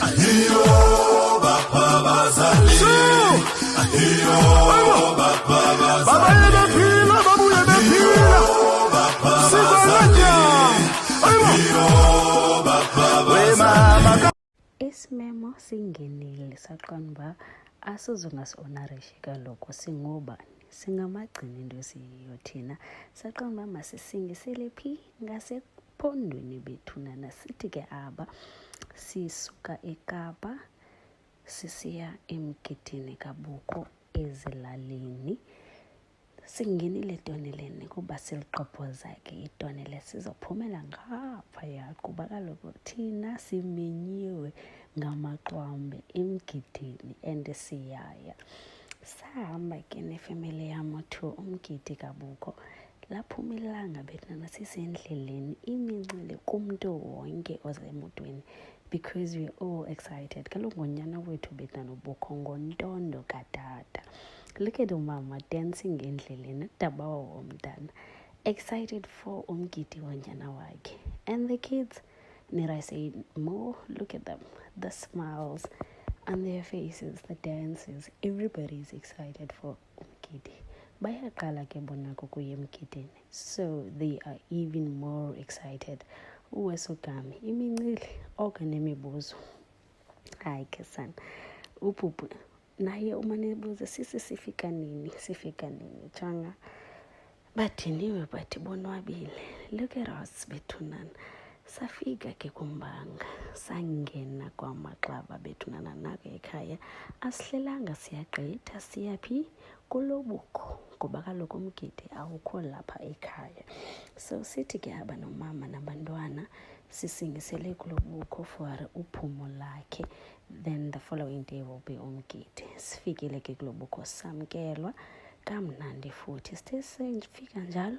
Ahiyo bapha bazali. Ahiyo bapha bazali. Baba yebephila babuye bephila. Bapha bazali. Ahiyo bapha bazali. Isimemo singenile saqonda asizongasonarishi kaloku singobani singamagcini into siyiyo thina saqonda masisingisele phi ngasephondweni bethuna nasithi ke aba sisuka eKapa sisiya emgidini kaBuko ezilalini singenile toneleni kuba siliqophoza ke itonele sizophumela ngaphaya kuba kaloku thina simenyiwe ngamaqwambe emgidini siyaya sahamba ke nefamily yam to umgidi kaBuko laphuma ilanga bethana sisendleleni imincele kumntu wonke osemotweni because we all excited kaloku ngonyana wethu bethana uBuko ngontondo katata. Look at umama dancing endleleni dabawa womntana excited for umgidi wonyana wakhe and the kids need I say more, look at them, the smiles on their faces, the dances, everybody is excited for umgidi bayaqala ke bona kukuya emgidini so they are even more excited. Uwesogami imincili okanemibuzo hayi ke sana upupu naye umanebuza sifika nini changa badiniwe bathi bonwabile. Look at us bethunana safika ke kumbanga sangena kwamaxaba bethunana nako ekhaya asihlelanga siyagqitha siyaphi kulobuko ngoba kaloku umgidi awukho lapha ekhaya so sithi ke aba nomama nabantwana sisingisele kulobuko for uphumo lakhe then the following day will be umgidi. Sifikile ke kulobuko samkelwa kamnandi futhi sifika njalo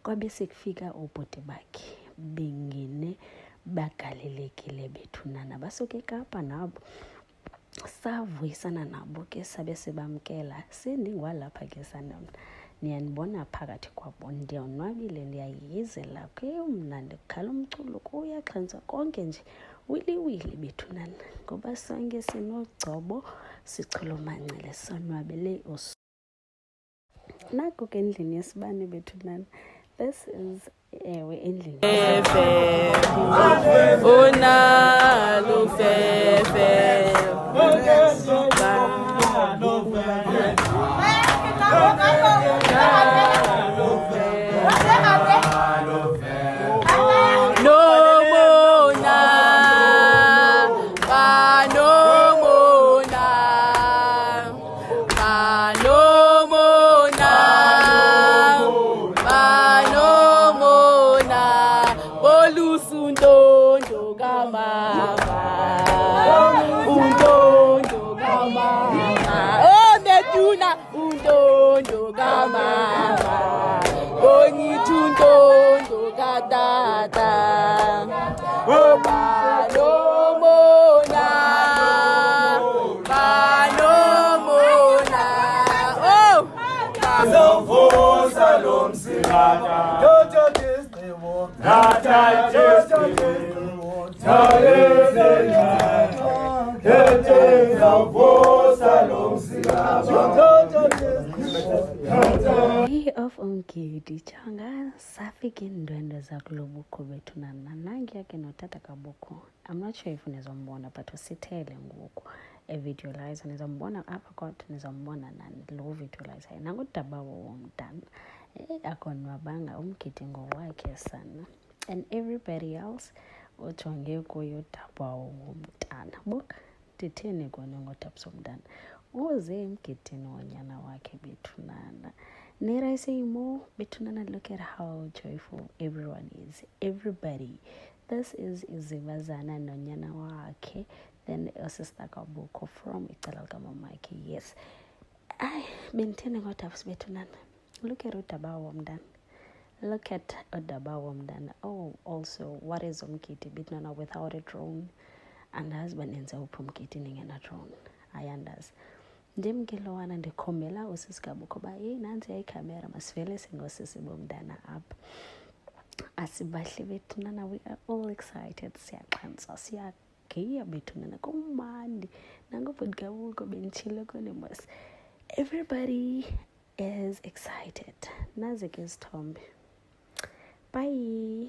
kwabe sekufika ubhuti bakhe bengene bagalelekile bethunana basuke eKapa nabo savuyisana nabo ke sabe sebamkela sendingwalapha ke sanam niyanibona phakathi kwabo ndiyonwabile ndiyayizela ke umnandi kukhala umculo kuyaxhansa konke nje wili bethunana ngoba sonke sinogcobo sichulumancele sonwabele nako ke endlini yesibane bethunana. This is ewe endlini unalo fefe of umgidi changa safika indwendwe zakulobuko bethunana nangi yake notata kaBuko. I'm not sure if nizombona but usithele ngoku visualize nizombona apha kodwa nizombona nani lo visualize nangodabawo womntana akonwabanga umgidi ngowakhe sana and everybody else ujonge kuyo dabawo womntana buka nditheni kona ngodabuso womntana uze emgidini wonyana wakhe bethunana. Need I say more? Bethunana, look at how joyful everyone is. Everybody. This is Izivazana nonyana wakhe. Then sister kaBuko from icala likamamake. Yes. Benditheni ngodabuso bethunana. Look at udabawo womntana. Look at udabawo womntana. Oh, also, what is umgidi bethunana without a drone? And husband enza uphi umgidi ningena drone. Ayandazi. Ndimngelowana ndikhombela usisikaBuko ba nansi ayikhamera masivele singosisi bomntana apha asibahle bethunana we are all excited siyaxhansa okay abethungana kumandi nangobhuti kabuko benditshilo kone mos. Everybody is excited. Nazi ke isithombe. Bye.